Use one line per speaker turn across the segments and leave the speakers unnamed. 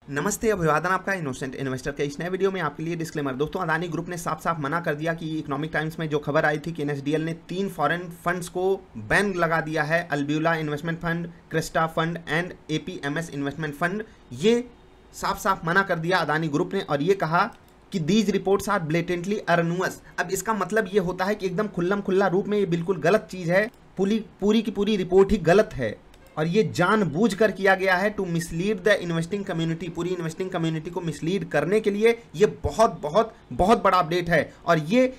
नमस्ते, अभिवादन आपका इनोसेंट इन्वेस्टर के इस नए वीडियो में आपके लिए डिस्क्लेमर। दोस्तों, अदानी ग्रुप ने साफ साफ मना कर दिया कि इकोनॉमिक टाइम्स में जो खबर आई थी कि एनएसडीएल ने 3 फॉरेन फंड्स को बैन लगा दिया है, Albula investment fund, Cresta fund and APMS investment fund. ये साफ साफ मना कर दिया अदानी ग्रुप ने और ये कहा कि दीज रिपोर्ट्स आर ब्लेटेंटली अरनुअस। अब इसका मतलब ये होता है कि एकदम खुल्लम खुल्ला रूप में ये बिल्कुल गलत चीज़ है, पूरी की पूरी रिपोर्ट ही गलत है और ये जानबूझकर किया गया है to mislead the investing community. पूरी इन्वेस्टिंग कम्युनिटी को मिसलीड करने के लिए ये बहुत बहुत बहुत बड़ा अपडेट है और ये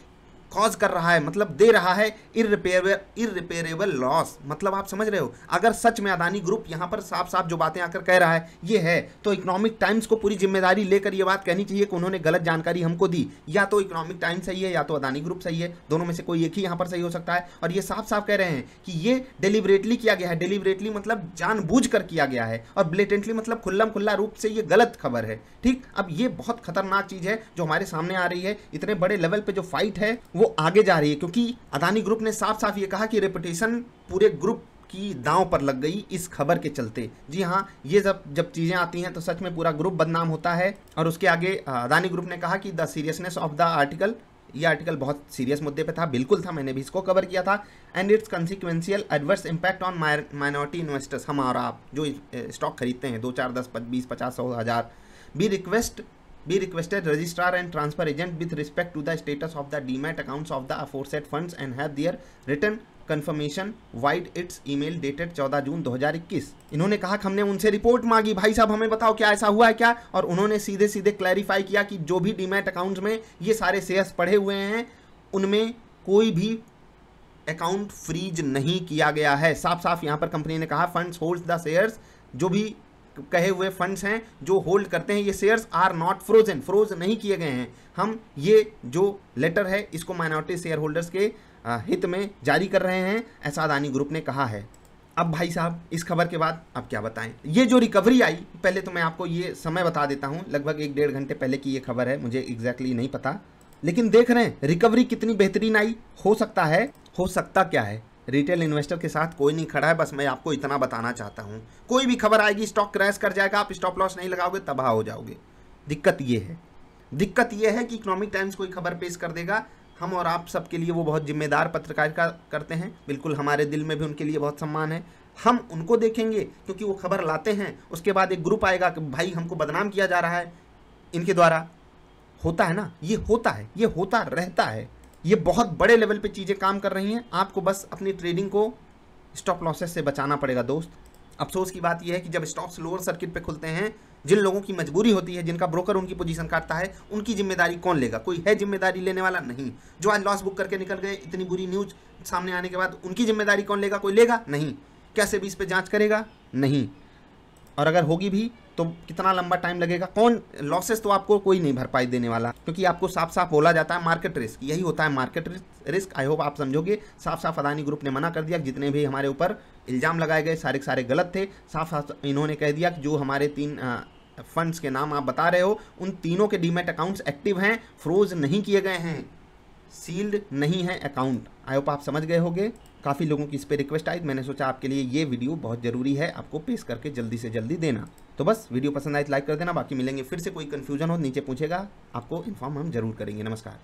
कॉज कर रहा है, मतलब दे रहा है इररिपेरेबल लॉस। मतलब आप समझ रहे हो, अगर सच में अदानी ग्रुप यहाँ पर साफ साफ जो बातें आकर कह रहा है ये है, तो इकोनॉमिक टाइम्स को पूरी जिम्मेदारी लेकर ये बात कहनी चाहिए कि उन्होंने गलत जानकारी हमको दी। या तो इकोनॉमिक टाइम्स सही है या तो अदानी ग्रुप सही है, दोनों में से कोई एक ही यहाँ पर सही हो सकता है। और ये साफ साफ कह रहे हैं कि ये डेलिबरेटली किया गया है। डेलिबरेटली मतलब जानबूझकर किया गया है और ब्लेटेंटली मतलब खुल्लम खुल्ला रूप से ये गलत खबर है। ठीक, अब ये बहुत खतरनाक चीज़ है जो हमारे सामने आ रही है। इतने बड़े लेवल पे जो फाइट है वो आगे जा रही है, क्योंकि अदानी ग्रुप ने साफ साफ ये कहा कि रेपुटेशन पूरे ग्रुप की दांव पर लग गई इस खबर के चलते। जी हाँ, ये जब चीज़ें आती हैं तो सच में पूरा ग्रुप बदनाम होता है। और उसके आगे अदानी ग्रुप ने कहा कि the seriousness of the article, ये आर्टिकल बहुत सीरियस मुद्दे पे था, बिल्कुल था, मैंने भी इसको कवर किया था। And it's कंसिक्वेंशियल adverse impact on minority investors, हम और आप जो स्टॉक खरीदते हैं 2, 4, 10, 20, 50, 100, 1000। Be requested registrar and transfer agent with respect to the status of the demat accounts of the aforesaid funds and have their written confirmation via its email dated 14 जून 2021। इन्होंने कहा कि हमने उनसे रिपोर्ट मांगी, भाई साहब हमें बताओ क्या ऐसा हुआ है क्या, और उन्होंने सीधे सीधे क्लैरिफाई किया कि जो भी डीमैट अकाउंट्स में ये सारे शेयर्स पड़े हुए हैं उनमें कोई भी अकाउंट फ्रीज नहीं किया गया है। साफ साफ यहाँ पर कंपनी ने कहा फंड्स होल्ड्स द शेयर्स, जो भी कहे हुए फंड्स हैं जो होल्ड करते हैं ये shares are not frozen, froze नहीं किए गए हैं। हम ये जो लेटर है इसको माइनॉरिटी शेयर होल्डर्स के हित में जारी कर रहे हैं, ऐसा अदानी ग्रुप ने कहा है। अब भाई साहब इस खबर के बाद अब क्या बताएं। ये जो रिकवरी आई, पहले तो मैं आपको ये समय बता देता हूँ, लगभग 1-1.5 घंटे पहले की ये खबर है, मुझे एग्जैक्टली नहीं पता, लेकिन देख रहे हैं रिकवरी कितनी बेहतरीन आई। हो सकता क्या है, रिटेल इन्वेस्टर के साथ कोई नहीं खड़ा है, बस मैं आपको इतना बताना चाहता हूं। कोई भी खबर आएगी स्टॉक क्रैश कर जाएगा, आप स्टॉप लॉस नहीं लगाओगे तबाह हो जाओगे। दिक्कत ये है कि इकोनॉमिक टाइम्स कोई खबर पेश कर देगा, हम और आप सबके लिए वो बहुत जिम्मेदार पत्रकारिता करते हैं, बिल्कुल हमारे दिल में भी उनके लिए बहुत सम्मान है। हम उनको देखेंगे क्योंकि वो खबर लाते हैं, उसके बाद एक ग्रुप आएगा कि भाई हमको बदनाम किया जा रहा है इनके द्वारा। होता है ना, ये होता रहता है। ये बहुत बड़े लेवल पे चीज़ें काम कर रही हैं, आपको बस अपनी ट्रेडिंग को स्टॉप लॉसेस से बचाना पड़ेगा दोस्त। अफसोस की बात यह है कि जब स्टॉक्स लोअर सर्किट पे खुलते हैं, जिन लोगों की मजबूरी होती है, जिनका ब्रोकर उनकी पोजीशन काटता है, उनकी जिम्मेदारी कौन लेगा? कोई है जिम्मेदारी लेने वाला? नहीं। जो आज लॉस बुक करके निकल गए इतनी बुरी न्यूज सामने आने के बाद, उनकी जिम्मेदारी कौन लेगा? कोई लेगा? नहीं। क्या सेबी इस पे जाँच करेगा? नहीं। और अगर होगी भी तो कितना लंबा टाइम लगेगा? कौन? लॉसेस तो आपको कोई नहीं भरपाई देने वाला, क्योंकि आपको साफ साफ बोला जाता है मार्केट रिस्क, यही होता है मार्केट रिस्क। आई होप आप समझोगे। साफ साफ अदानी ग्रुप ने मना कर दिया, जितने भी हमारे ऊपर इल्ज़ाम लगाए गए सारे के सारे गलत थे। साफ साफ इन्होंने कह दिया कि जो हमारे 3 फंड्स के नाम आप बता रहे हो, उन तीनों के डीमैट अकाउंट्स एक्टिव हैं, फ्रोज नहीं किए गए हैं, सील्ड नहीं है अकाउंट। आई होप आप समझ गए होंगे। काफ़ी लोगों की इस पर रिक्वेस्ट आई, मैंने सोचा आपके लिए ये वीडियो बहुत ज़रूरी है आपको पेश करके जल्दी से जल्दी देना। तो बस वीडियो पसंद आए तो लाइक कर देना, बाकी मिलेंगे फिर से। कोई कन्फ्यूजन हो नीचे पूछेगा, आपको इन्फॉर्म हम जरूर करेंगे। नमस्कार।